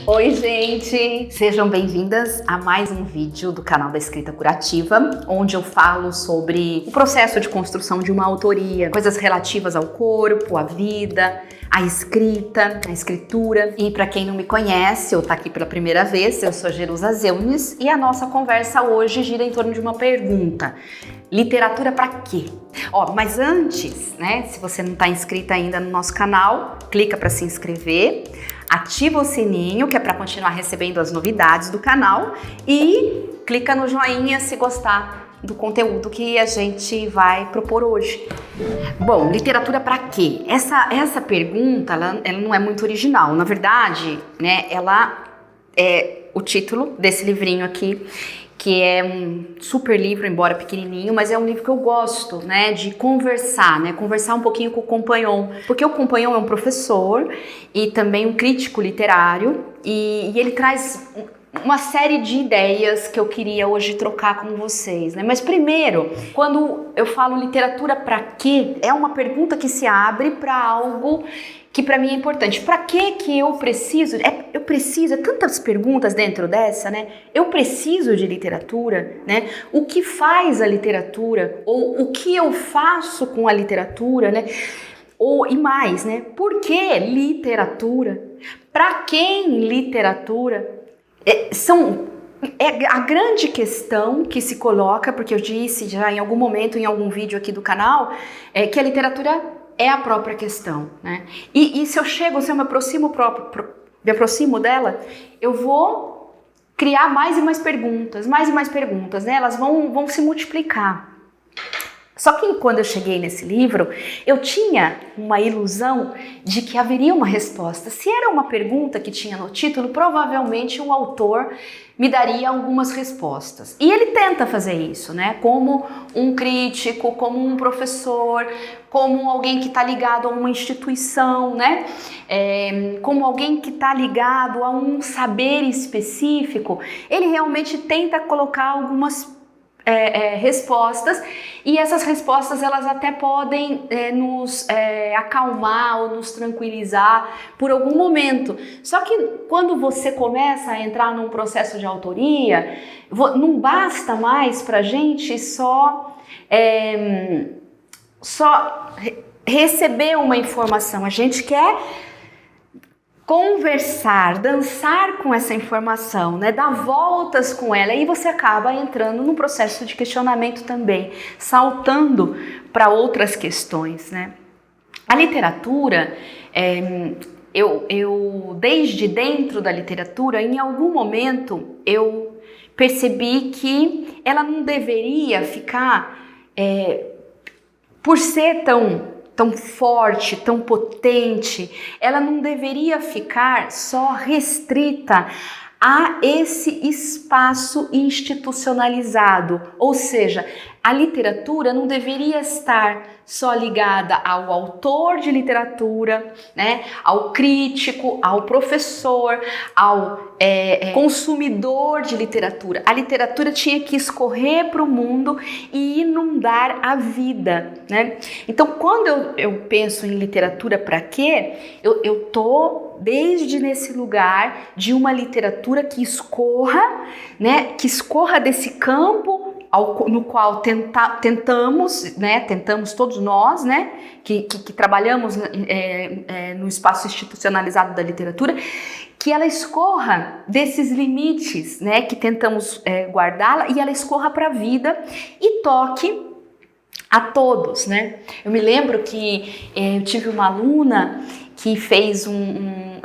Oi, gente! Sejam bem-vindas a mais um vídeo do canal da Escrita Curativa, onde eu falo sobre o processo de construção de uma autoria, coisas relativas ao corpo, à vida, à escrita, à escritura. E para quem não me conhece ou tá aqui pela primeira vez, eu sou Jerusa Zeunis e a nossa conversa hoje gira em torno de uma pergunta: literatura para quê? Mas antes, né, se você não está inscrita ainda no nosso canal, clica para se inscrever, ativa o sininho, que é para continuar recebendo as novidades do canal, e clica no joinha se gostar do conteúdo que a gente vai propor hoje. Bom, literatura para quê? Essa pergunta, ela não é muito original. Na verdade, né, ela é o título desse livrinho aqui, que é um super livro, embora pequenininho, mas é um livro que eu gosto, né, de conversar, né, conversar um pouquinho com o Compagnon, porque o Compagnon é um professor e também um crítico literário, e ele traz uma série de ideias que eu queria hoje trocar com vocês, né? Mas primeiro, quando eu falo literatura para quê, é uma pergunta que se abre para algo que para mim é importante. Para que eu preciso? Eu preciso, tantas perguntas dentro dessa, né? Eu preciso de literatura, né? O que faz a literatura? Ou o que eu faço com a literatura, né? E mais, né? Por que literatura? Para quem literatura? É a grande questão que se coloca, porque eu disse já em algum momento, em algum vídeo aqui do canal, que a literatura é a própria questão, né? E se eu me aproximo dela, eu vou criar mais e mais perguntas, né? Elas vão se multiplicar. Só que quando eu cheguei nesse livro, eu tinha uma ilusão de que haveria uma resposta. Se era uma pergunta que tinha no título, provavelmente o autor me daria algumas respostas. E ele tenta fazer isso, né? Como um crítico, como um professor, como alguém que está ligado a uma instituição, né? Como alguém que está ligado a um saber específico. Ele realmente tenta colocar algumas respostas, e essas respostas elas até podem nos acalmar ou nos tranquilizar por algum momento. Só que quando você começa a entrar num processo de autoria, não basta mais pra gente só receber uma informação. A gente quer conversar, dançar com essa informação, né? Dar voltas com ela, e você acaba entrando num processo de questionamento também, saltando para outras questões, né? A literatura, eu desde dentro da literatura, em algum momento eu percebi que ela não deveria ficar, por ser tão forte, tão potente, ela não deveria ficar só restrita a esse espaço institucionalizado. Ou seja, a literatura não deveria estar só ligada ao autor de literatura, né, ao crítico, ao professor, ao consumidor de literatura. A literatura tinha que escorrer para o mundo e inundar a vida, né? Então, quando eu penso em literatura para quê, eu tô desde nesse lugar de uma literatura que escorra, né, que escorra desse campo no qual tentamos, né, tentamos todos nós, né, que trabalhamos no espaço institucionalizado da literatura, que ela escorra desses limites, né, que tentamos guardá-la, e ela escorra para a vida e toque a todos, né? Eu me lembro que eu tive uma aluna que fez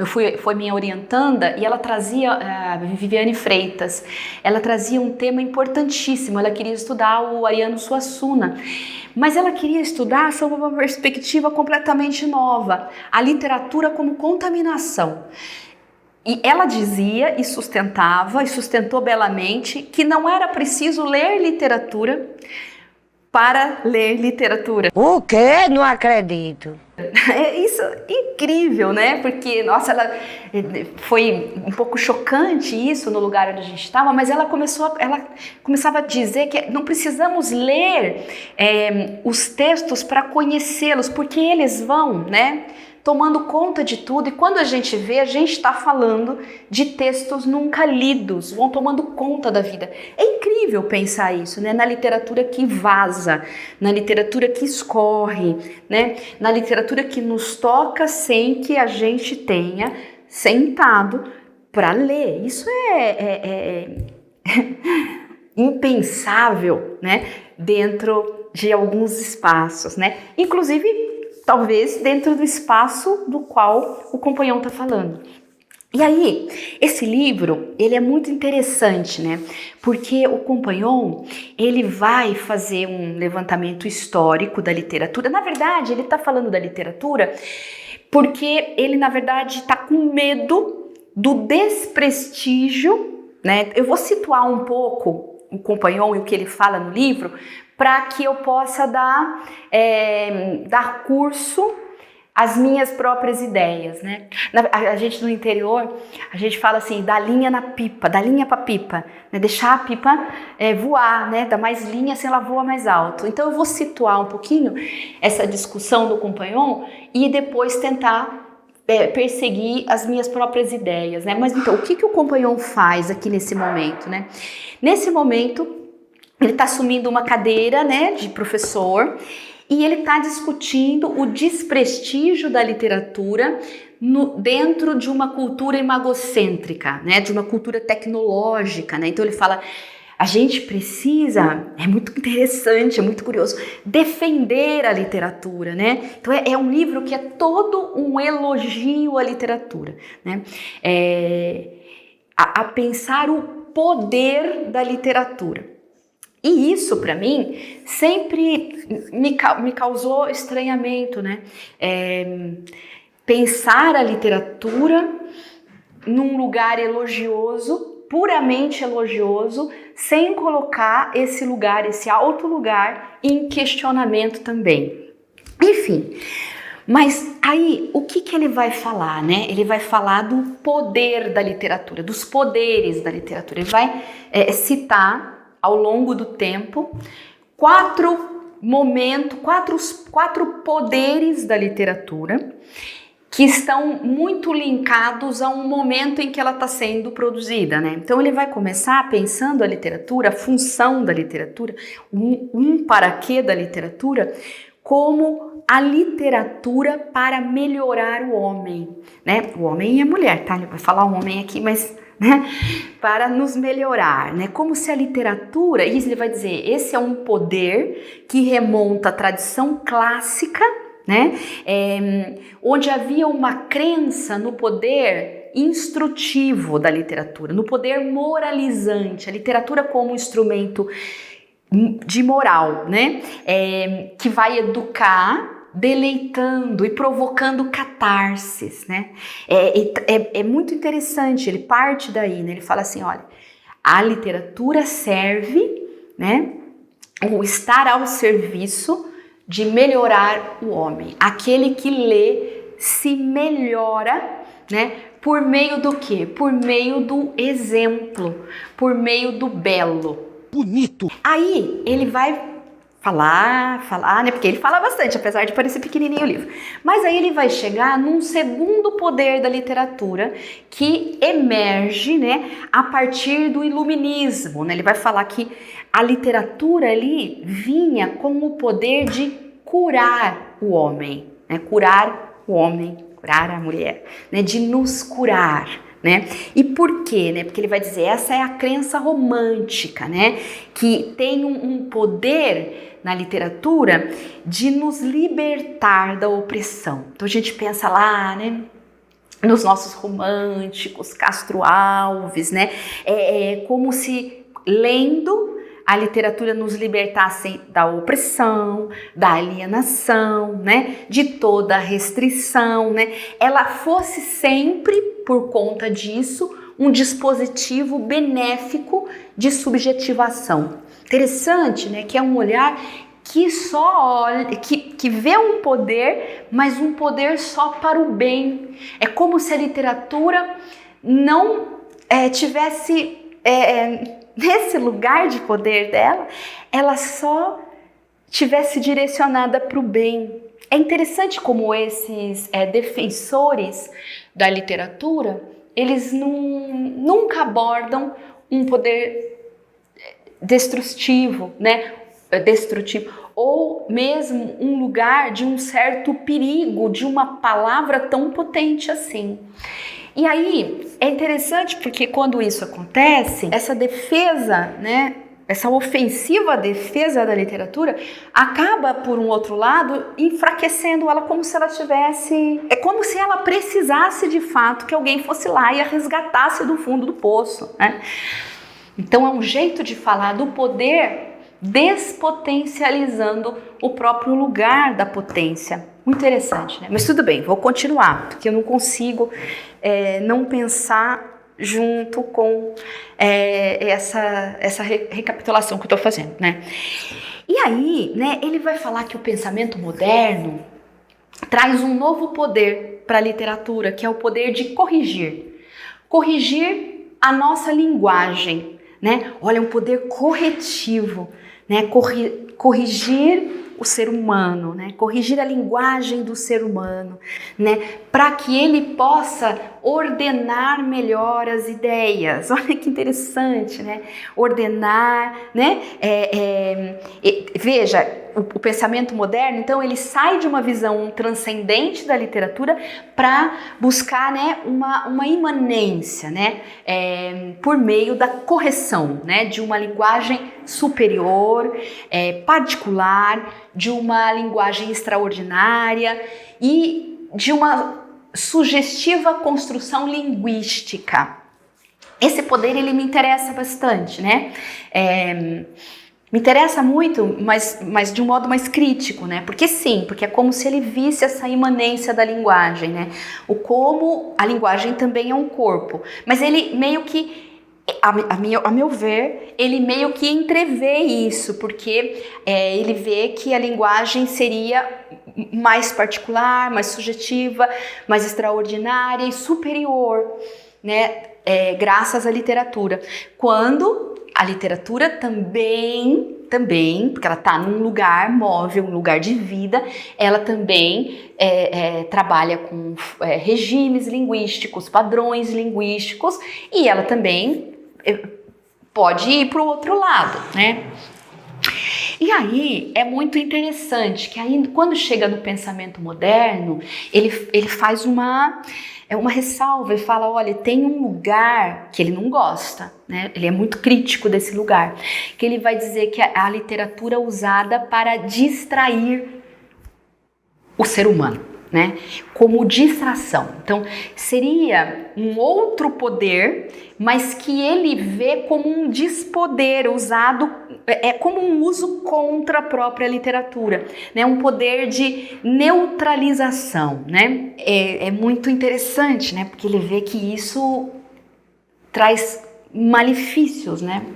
foi minha orientanda, e ela trazia, a Viviane Freitas, ela trazia um tema importantíssimo. Ela queria estudar o Ariano Suassuna, mas ela queria estudar sob uma perspectiva completamente nova, a literatura como contaminação. E ela dizia e sustentou belamente que não era preciso ler literatura para ler literatura. O quê? Não acredito. Isso é incrível, né? Porque, nossa, ela foi um pouco chocante isso no lugar onde a gente estava, mas ela começava a dizer que não precisamos ler os textos para conhecê-los, porque eles vão, né, tomando conta de tudo, e quando a gente vê, a gente está falando de textos nunca lidos, vão tomando conta da vida. É incrível pensar isso, né? Na literatura que vaza, na literatura que escorre, né? Na literatura que nos toca sem que a gente tenha sentado para ler. Isso é impensável, né? Dentro de alguns espaços, né? Inclusive, talvez dentro do espaço do qual o Companhão está falando. E aí, esse livro, ele é muito interessante, né? Porque o Companhão, ele vai fazer um levantamento histórico da literatura. Na verdade, ele está falando da literatura porque ele, na verdade, está com medo do desprestígio, né? Eu vou situar um pouco o Companhão e o que ele fala no livro, para que eu possa dar curso às minhas próprias ideias, né? A gente no interior, a gente fala assim, dar linha na pipa, dar linha para pipa, né? Deixar a pipa voar, né? Dar mais linha, assim ela voa mais alto. Então eu vou situar um pouquinho essa discussão do Companhão e depois tentar perseguir as minhas próprias ideias, né? Mas então, o que o Companhão faz aqui nesse momento, né? Nesse momento, ele está assumindo uma cadeira, né, de professor, e ele está discutindo o desprestígio da literatura dentro de uma cultura imagocêntrica, né, de uma cultura tecnológica, né? Então ele fala, a gente precisa, é muito interessante, é muito curioso, defender a literatura, né? Então é um livro que é todo um elogio à literatura, né? A pensar o poder da literatura. E isso, para mim, sempre me causou estranhamento, né? Pensar a literatura num lugar elogioso, puramente elogioso, sem colocar esse lugar, esse alto lugar, em questionamento também. Enfim, mas aí, o que ele vai falar, né? Ele vai falar do poder da literatura, dos poderes da literatura. Ele vai citar, ao longo do tempo, quatro poderes da literatura que estão muito linkados a um momento em que ela está sendo produzida, né? Então ele vai começar pensando a literatura, a função da literatura, um para quê da literatura, como a literatura para melhorar o homem, né? O homem e a mulher, tá? Ele vai falar o homem aqui, mas... né? Para nos melhorar, né? Como se a literatura, isso ele vai dizer, esse é um poder que remonta à tradição clássica, né? Onde havia uma crença no poder instrutivo da literatura, no poder moralizante, a literatura como instrumento de moral, né? Que vai educar, deleitando e provocando catarses, né? É muito interessante, ele parte daí, né? Ele fala assim, olha, a literatura serve, né? Ou estar ao serviço de melhorar o homem. Aquele que lê se melhora, né? Por meio do quê? Por meio do exemplo, por meio do belo. Bonito! Aí ele vai falar, né? Porque ele fala bastante, apesar de parecer pequenininho o livro. Mas aí ele vai chegar num segundo poder da literatura que emerge, né, a partir do iluminismo, né? Ele vai falar que a literatura ali vinha com o poder de curar o homem, né? Curar o homem, curar a mulher, né? De nos curar. Né? E por quê? Né? Porque ele vai dizer, essa é a crença romântica, né? Que tem um poder na literatura de nos libertar da opressão. Então a gente pensa lá, né? Nos nossos românticos, Castro Alves, né? Como se lendo a literatura nos libertasse da opressão, da alienação, né? De toda a restrição, né? Ela fosse sempre, por conta disso, um dispositivo benéfico de subjetivação. Interessante, né? Que é um olhar que só olha, que vê um poder, mas um poder só para o bem. É como se a literatura não tivesse nesse lugar de poder dela, ela só tivesse direcionada para o bem, é interessante como esses defensores da literatura, eles nunca abordam um poder destrutivo, né? Destrutivo, ou mesmo um lugar de um certo perigo de uma palavra tão potente assim. E aí é interessante porque quando isso acontece, essa defesa, né? Essa ofensiva defesa da literatura acaba, por um outro lado, enfraquecendo ela como se ela tivesse... É como se ela precisasse de fato que alguém fosse lá e a resgatasse do fundo do poço, né? Então é um jeito de falar do poder despotencializando o próprio lugar da potência. Muito interessante, né? Mas tudo bem, vou continuar, porque eu não consigo não pensar junto com essa recapitulação que eu estou fazendo, né? E aí, né, ele vai falar que o pensamento moderno traz um novo poder para a literatura, que é o poder de corrigir a nossa linguagem, né? Olha, um poder corretivo, né? Corrigir o ser humano, né? Corrigir a linguagem do ser humano, né? Para que ele possa ordenar melhor as ideias. Olha que interessante, né? Ordenar, né? Veja, o pensamento moderno, então, ele sai de uma visão transcendente da literatura para buscar, né, uma imanência, né? Por meio da correção, né? De uma linguagem superior, particular, de uma linguagem extraordinária e de uma sugestiva construção linguística. Esse poder, ele me interessa bastante, né? Me interessa muito, mas de um modo mais crítico, né? Porque é como se ele visse essa imanência da linguagem, né? Como a linguagem também é um corpo, mas ele meio que, a meu ver, ele meio que entrevê isso, porque ele vê que a linguagem seria mais particular, mais subjetiva, mais extraordinária e superior, né? Graças à literatura. Quando a literatura também, porque ela está num lugar móvel, um lugar de vida, ela também trabalha com regimes linguísticos, padrões linguísticos, e ela também pode ir para o outro lado, né? E aí é muito interessante que aí, quando chega no pensamento moderno, ele faz uma ressalva e fala, olha, tem um lugar que ele não gosta, né? Ele é muito crítico desse lugar, que ele vai dizer que a literatura é usada para distrair o ser humano, né? Como distração. Então, seria um outro poder, mas que ele vê como um despoder usado, como um uso contra a própria literatura, né? Um poder de neutralização, né? É muito interessante, né? Porque ele vê que isso traz malefícios, né?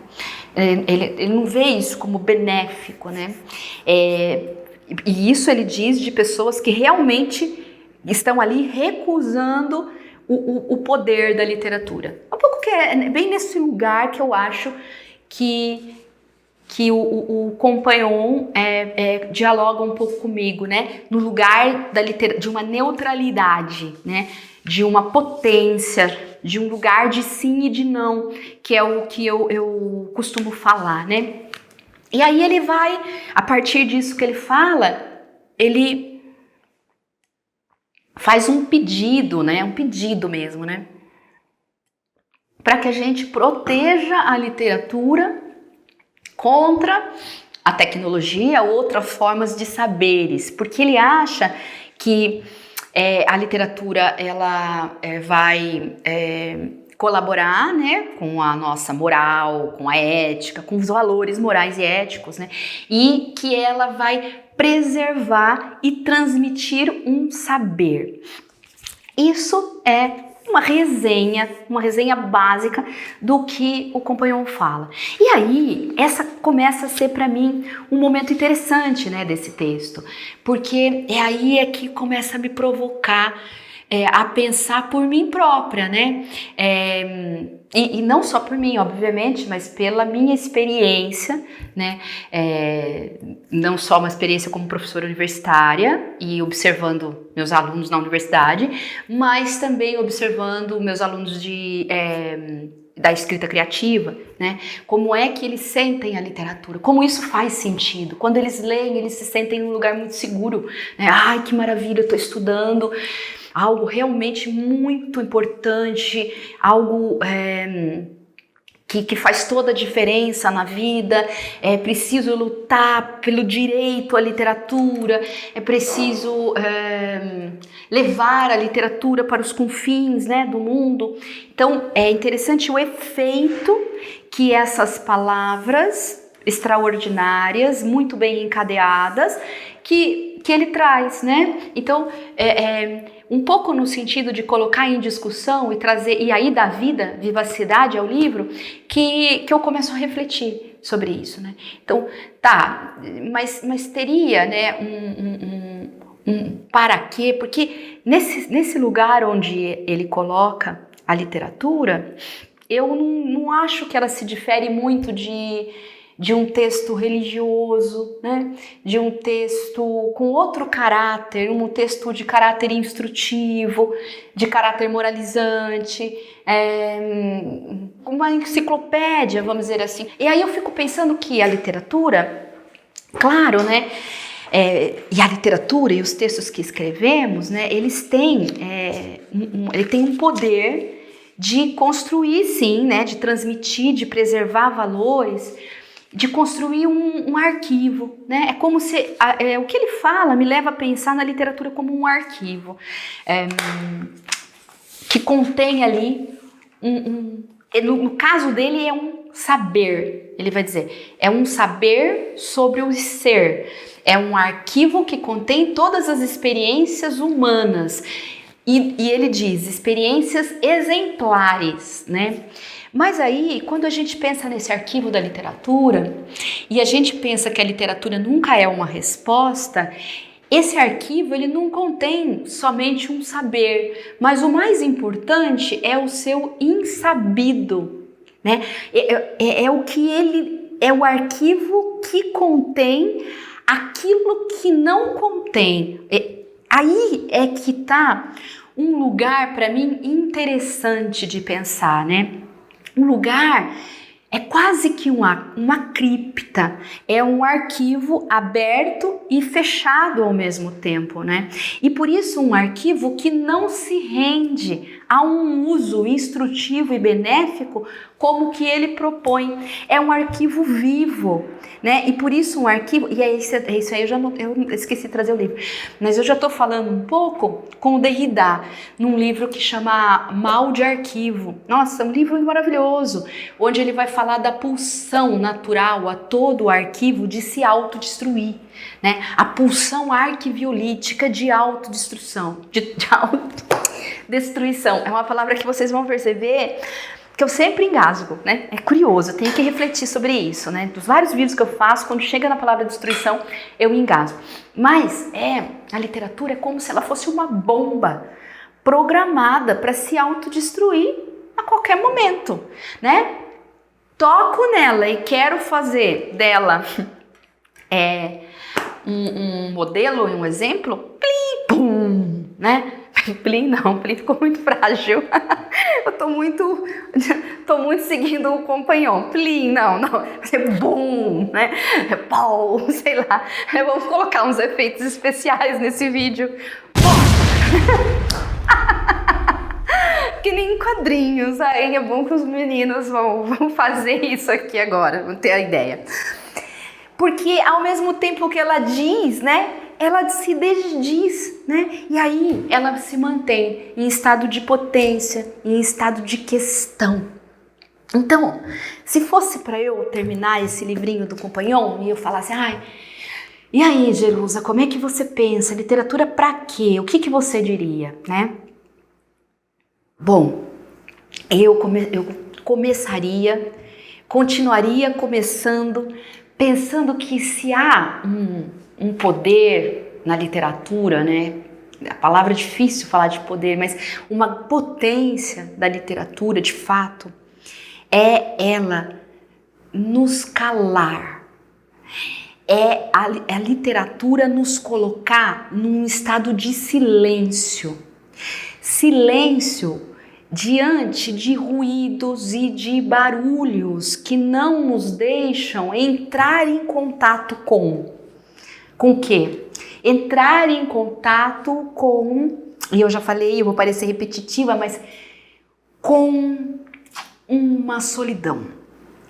Ele não vê isso como benéfico, né? E isso ele diz de pessoas que realmente estão ali recusando o poder da literatura. Um pouco que é bem nesse lugar que eu acho que o Compagnon dialoga um pouco comigo, né? No lugar de uma neutralidade, né? De uma potência, de um lugar de sim e de não, que é o que eu costumo falar, né? E aí ele vai, a partir disso que ele fala, ele faz um pedido, né? Um pedido mesmo, né? Para que a gente proteja a literatura contra a tecnologia, outras formas de saberes, porque ele acha que a literatura ela vai colaborar, né, com a nossa moral, com a ética, com os valores morais e éticos, né, e que ela vai preservar e transmitir um saber. Isso é uma resenha básica do que o Compagnon fala. E aí, essa começa a ser para mim um momento interessante, né, desse texto, porque aí que começa a me provocar a pensar por mim própria, né? E não só por mim, obviamente, mas pela minha experiência, né? Não só uma experiência como professora universitária e observando meus alunos na universidade, mas também observando meus alunos da escrita criativa, né? Como é que eles sentem a literatura, como isso faz sentido. Quando eles leem, eles se sentem num lugar muito seguro, né? Ai, que maravilha, eu estou estudando algo realmente muito importante, algo que faz toda a diferença na vida. É preciso lutar pelo direito à literatura, é preciso levar a literatura para os confins, né, do mundo. Então é interessante o efeito que essas palavras extraordinárias, muito bem encadeadas, que ele traz, né? Então, um pouco no sentido de colocar em discussão e trazer, e aí dar vivacidade ao livro, que eu começo a refletir sobre isso, né? Então, tá, mas teria, né, um para quê? Porque nesse lugar onde ele coloca a literatura, eu não acho que ela se difere muito de um texto religioso, né? De um texto com outro caráter, um texto de caráter instrutivo, de caráter moralizante, uma enciclopédia, vamos dizer assim. E aí eu fico pensando que a literatura, claro, né? E a literatura e os textos que escrevemos, né? Eles têm, ele tem um poder de construir, sim, né? De transmitir, de preservar valores, de construir um arquivo, né? É como se o que ele fala me leva a pensar na literatura como um arquivo que contém ali no caso dele é um saber, ele vai dizer, é um saber sobre o ser, é um arquivo que contém todas as experiências humanas e ele diz experiências exemplares, né? Mas aí, quando a gente pensa nesse arquivo da literatura e a gente pensa que a literatura nunca é uma resposta, esse arquivo ele não contém somente um saber, mas o mais importante é o seu insabido, né? É o arquivo que contém aquilo que não contém. Aí é que está um lugar para mim interessante de pensar, né? Um lugar é quase que uma cripta, é um arquivo aberto e fechado ao mesmo tempo, né? E por isso um arquivo que não se rende a um uso instrutivo e benéfico como que ele propõe. É um arquivo vivo, né? E por isso um arquivo, e é isso aí eu esqueci de trazer o livro, mas eu já estou falando um pouco com o Derrida, num livro que chama Mal de Arquivo. Nossa, um livro maravilhoso, onde ele vai falar da pulsão natural a todo o arquivo de se autodestruir, né? A pulsão arquiviolítica de autodestruição, de autodestruição. É uma palavra que vocês vão perceber que eu sempre engasgo, né? É curioso, eu tenho que refletir sobre isso, né? Dos vários vídeos que eu faço, quando chega na palavra destruição, eu engasgo. Mas a literatura é como se ela fosse uma bomba programada para se autodestruir a qualquer momento, né? Toco nela e quero fazer dela um modelo e um exemplo, plim, pum, né? Plim não, Plim ficou muito frágil. Eu tô muito seguindo o companhão. Plim, não, bum, né? Pau, sei lá. Vamos colocar uns efeitos especiais nesse vídeo. Que nem quadrinhos. Aí é bom que os meninos vão fazer isso aqui agora, vão ter a ideia. Porque ao mesmo tempo que ela diz, né? Ela se desdiz, né? E aí ela se mantém em estado de potência, em estado de questão. Então, se fosse para eu terminar esse livrinho do Companhão e eu falasse, e aí, Jerusa, como é que você pensa? Literatura para quê? O que você diria, né? Bom, eu continuaria começando, pensando que se há um poder na literatura, né, a palavra é difícil falar de poder, mas uma potência da literatura, de fato, é ela nos calar. É a literatura nos colocar num estado de silêncio. Silêncio diante de ruídos e de barulhos que não nos deixam entrar em contato com o quê? Entrar em contato com, e eu já falei, eu vou parecer repetitiva, mas com uma solidão,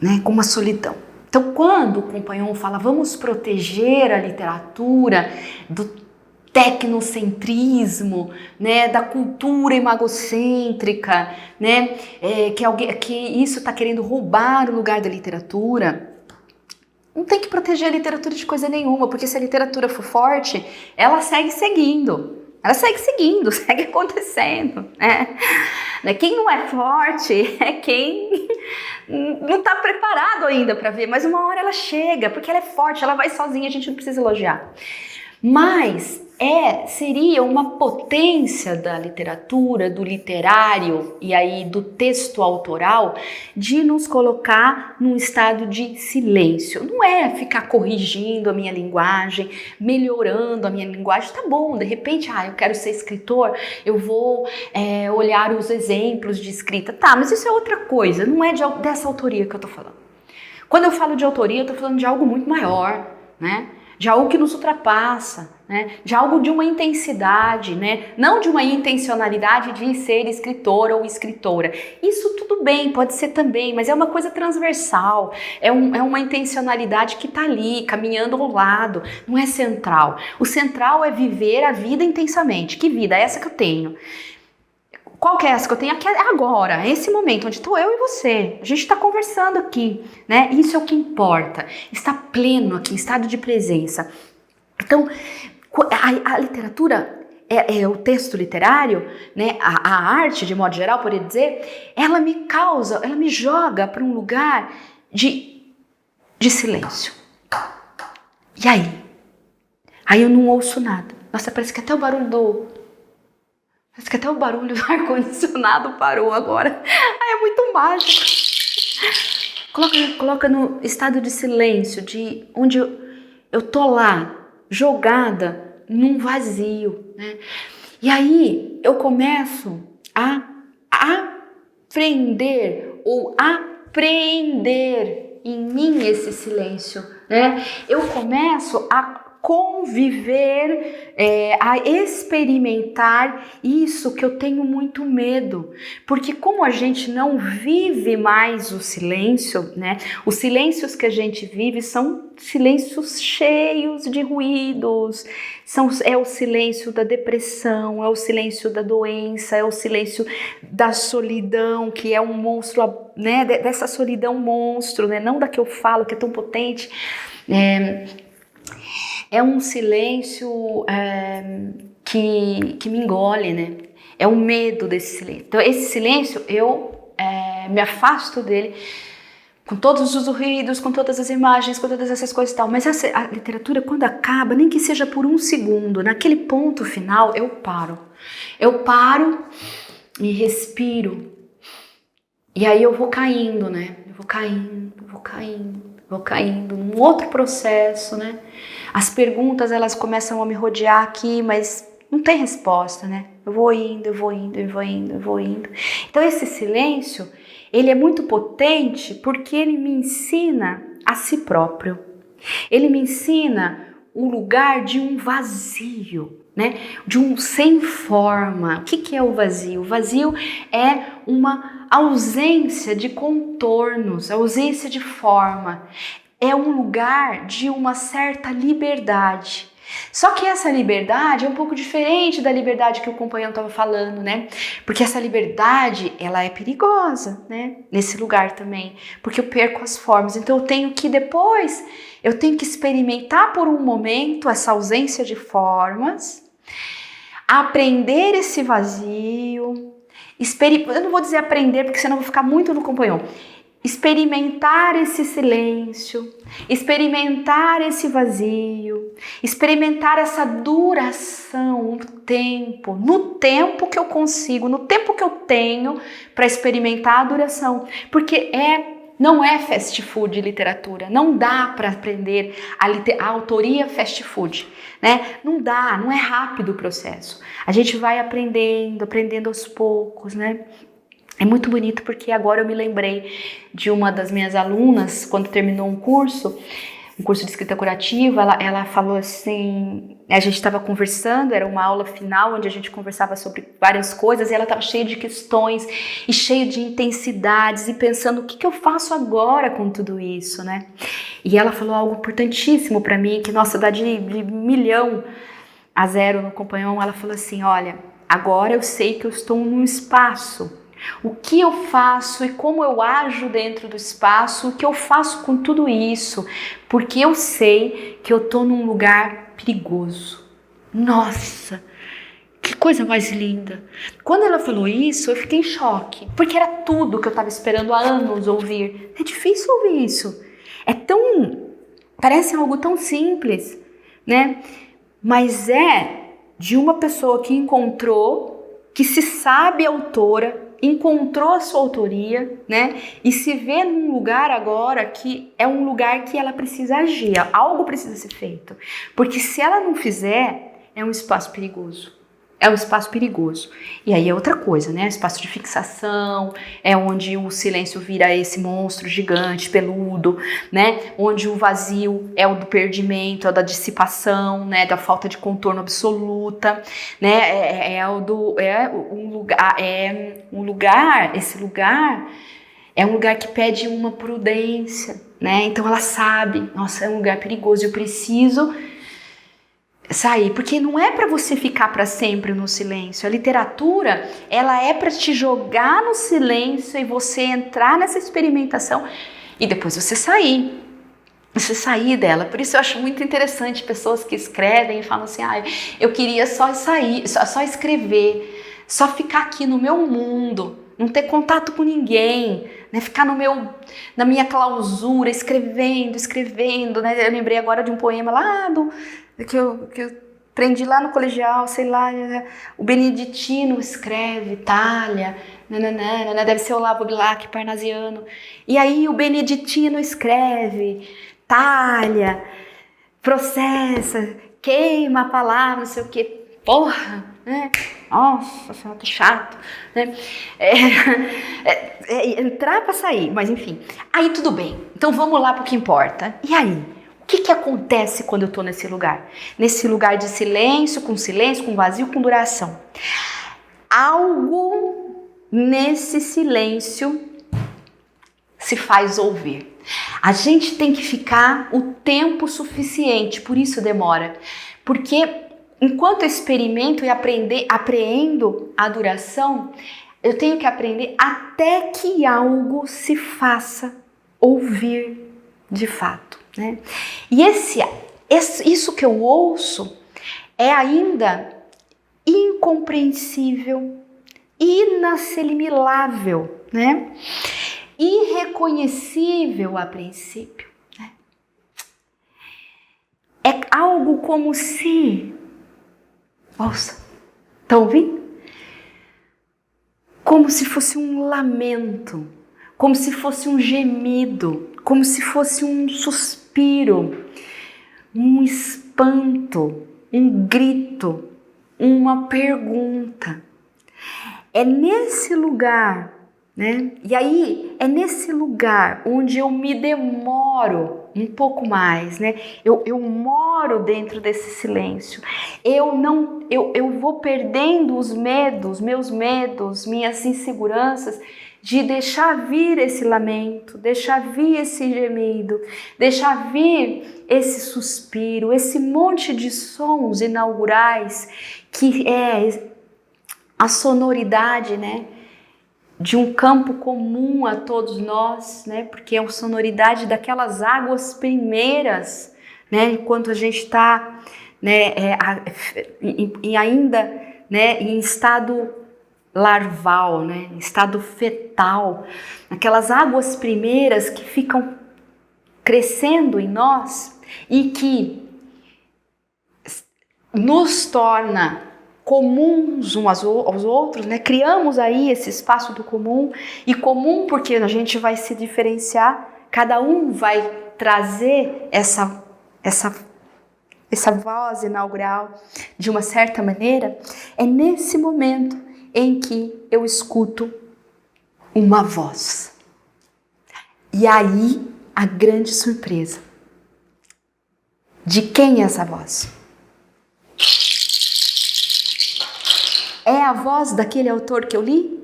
né? Com uma solidão. Então, quando o Compagnon fala, vamos proteger a literatura do tecnocentrismo, né, da cultura imagocêntrica, né, que isso está querendo roubar o lugar da literatura, não tem que proteger a literatura de coisa nenhuma, porque se a literatura for forte, ela segue seguindo. Ela segue seguindo, segue acontecendo, né? Quem não é forte é quem não está preparado ainda para ver, mas uma hora ela chega, porque ela é forte, ela vai sozinha, a gente não precisa elogiar. Mas seria uma potência da literatura, do literário e aí do texto autoral de nos colocar num estado de silêncio. Não é ficar corrigindo a minha linguagem, melhorando a minha linguagem. Tá bom, de repente, eu quero ser escritor, eu vou olhar os exemplos de escrita. Tá, mas isso é outra coisa, não é dessa autoria que eu tô falando. Quando eu falo de autoria, eu tô falando de algo muito maior, né? De algo que nos ultrapassa, né? De algo de uma intensidade, né? Não de uma intencionalidade de ser escritor ou escritora. Isso tudo bem, pode ser também, mas é uma coisa transversal, é uma intencionalidade que está ali, caminhando ao lado, não é central. O central é viver a vida intensamente. Que vida? É essa que eu tenho. Qual que é essa que eu tenho? Aqui é agora, é esse momento onde estou eu e você. A gente está conversando aqui, né? Isso é o que importa. Está pleno aqui, em estado de presença. Então, a literatura, o texto literário, né? A arte, de modo geral, poderia dizer, ela me joga para um lugar de silêncio. E aí? Aí eu não ouço nada. Nossa, parece que até o barulho do ar-condicionado parou agora. É muito mágico. Coloca no estado de silêncio, de onde eu tô lá, jogada num vazio, né? E aí eu começo a aprender ou apreender em mim esse silêncio, né? Eu começo a conviver, a experimentar isso que eu tenho muito medo, porque como a gente não vive mais o silêncio, né? Os silêncios que a gente vive são silêncios cheios de ruídos, é o silêncio da depressão, é o silêncio da doença, é o silêncio da solidão, que é um monstro, né? Dessa solidão monstro, né? Não da que eu falo, que é tão potente. É um silêncio que me engole, né? É o medo desse silêncio. Então, esse silêncio, eu me afasto dele com todos os ruídos, com todas as imagens, com todas essas coisas e tal. Mas a literatura, quando acaba, nem que seja por um segundo, naquele ponto final, eu paro. Eu paro e respiro. E aí eu vou caindo, né? Eu vou caindo num outro processo, né? As perguntas, elas começam a me rodear aqui, mas não tem resposta, né? Eu vou indo. Então esse silêncio, ele é muito potente porque ele me ensina a si próprio. Ele me ensina o lugar de um vazio, né? De um sem forma. O que é o vazio? O vazio é uma ausência de contornos, ausência de forma. É um lugar de uma certa liberdade. Só que essa liberdade é um pouco diferente da liberdade que o companheiro estava falando, né? Porque essa liberdade, ela é perigosa, né? Nesse lugar também, porque eu perco as formas. Então eu tenho que experimentar por um momento essa ausência de formas, aprender esse vazio, eu não vou dizer aprender, porque senão eu vou ficar muito no companheiro. experimentar esse silêncio, experimentar esse vazio, experimentar essa duração, no tempo que eu consigo, no tempo que eu tenho para experimentar a duração, porque não é fast food literatura, não dá para aprender a autoria fast food, né? Não dá, não é rápido o processo. A gente vai aprendendo aos poucos, né? É muito bonito porque agora eu me lembrei de uma das minhas alunas, quando terminou um curso de escrita curativa, ela falou assim, a gente estava conversando, era uma aula final onde a gente conversava sobre várias coisas e ela estava cheia de questões e cheia de intensidades e pensando o que eu faço agora com tudo isso, né? E ela falou algo importantíssimo para mim, que nossa, dá de 1.000 a 0 no Companhão. Ela falou assim, olha, agora eu sei que eu estou num espaço. O que eu faço e como eu ajo dentro do espaço, o que eu faço com tudo isso, porque eu sei que eu tô num lugar perigoso. Nossa, que coisa mais linda. Quando ela falou isso, eu fiquei em choque, porque era tudo que eu estava esperando há anos ouvir. É difícil ouvir isso. Parece algo tão simples, né? Mas é de uma pessoa que encontrou, que se sabe autora, encontrou a sua autoria, né? E se vê num lugar agora que é um lugar que ela precisa agir, algo precisa ser feito. Porque se ela não fizer, é um espaço perigoso. É um espaço perigoso. E aí é outra coisa, né? Espaço de fixação, é onde o silêncio vira esse monstro gigante, peludo, né? Onde o vazio é o do perdimento, é o da dissipação, né? Da falta de contorno absoluta, né? Esse lugar é um lugar que pede uma prudência, né? Então ela sabe, nossa, é um lugar perigoso, eu preciso sair, porque não é para você ficar para sempre no silêncio. A literatura, ela é para te jogar no silêncio e você entrar nessa experimentação e depois você sair dela. Por isso eu acho muito interessante pessoas que escrevem e falam assim, eu queria só sair, só escrever, só ficar aqui no meu mundo, não ter contato com ninguém, né? Ficar na minha clausura, escrevendo, né? Eu lembrei agora de um poema lá que eu aprendi lá no colegial, sei lá, o beneditino escreve, Itália, nananana, deve ser Olavo Bilac, parnasiano. E aí o beneditino escreve, Itália, processa, queima a palavra, não sei o que, porra, né? Nossa, que chato, né? Entrar para sair, mas enfim. Aí tudo bem, então vamos lá para o que importa. E aí? O que acontece quando eu estou nesse lugar? Nesse lugar de silêncio, com vazio, com duração. Algo nesse silêncio se faz ouvir. A gente tem que ficar o tempo suficiente, por isso demora. Porque enquanto eu experimento e apreendo a duração, eu tenho que aprender até que algo se faça ouvir de fato, né? E isso que eu ouço é ainda incompreensível, inassimilável, né? Irreconhecível a princípio, né? É algo como se... Nossa, estão ouvindo? Como se fosse um lamento, como se fosse um gemido, como se fosse um suspiro, um espanto, um grito, uma pergunta. É nesse lugar, né? E aí é nesse lugar onde eu me demoro um pouco mais, né? Eu moro dentro desse silêncio. Eu vou perdendo os medos, meus medos, minhas inseguranças, de deixar vir esse lamento, deixar vir esse gemido, deixar vir esse suspiro, esse monte de sons inaugurais que é a sonoridade, né, de um campo comum a todos nós, né, porque é a sonoridade daquelas águas primeiras, né, enquanto a gente está, né, ainda, né, em estado larval, né? Em estado fetal, aquelas águas primeiras que ficam crescendo em nós e que nos torna comuns uns aos outros, né? Criamos aí esse espaço do comum, e comum porque a gente vai se diferenciar, cada um vai trazer essa voz inaugural de uma certa maneira. É nesse momento em que eu escuto uma voz. E aí a grande surpresa. De quem é essa voz? É a voz daquele autor que eu li?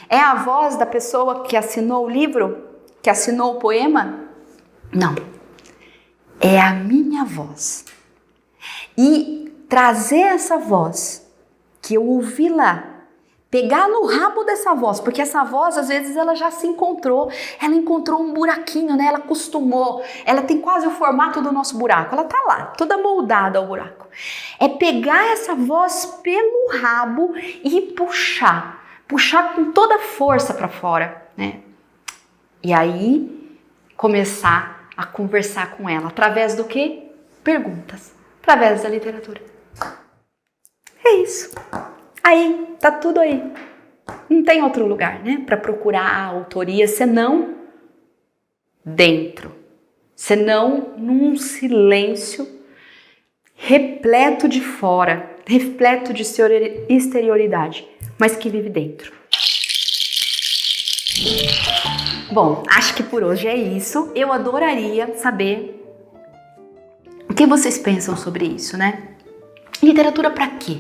É a voz da pessoa que assinou o livro? Que assinou o poema? Não. É a minha voz. E trazer essa voz que eu ouvi lá, pegar no rabo dessa voz, porque essa voz às vezes ela já se encontrou, ela encontrou um buraquinho, né? Ela acostumou, ela tem quase o formato do nosso buraco, ela tá lá, toda moldada ao buraco. É pegar essa voz pelo rabo e puxar com toda a força para fora, né? E aí começar a conversar com ela, através do quê? Perguntas, através da literatura. É isso. Aí, tá tudo aí. Não tem outro lugar, né, para procurar a autoria, senão dentro. Senão num silêncio repleto de fora, repleto de exterioridade, mas que vive dentro. Bom, acho que por hoje é isso. Eu adoraria saber o que vocês pensam sobre isso, né? Literatura para quê?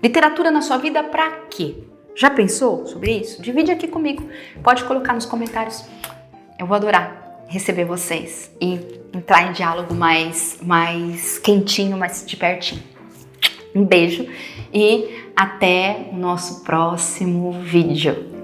Literatura na sua vida para quê? Já pensou sobre isso? Divide aqui comigo. Pode colocar nos comentários. Eu vou adorar receber vocês e entrar em diálogo mais quentinho, mais de pertinho. Um beijo e até o nosso próximo vídeo.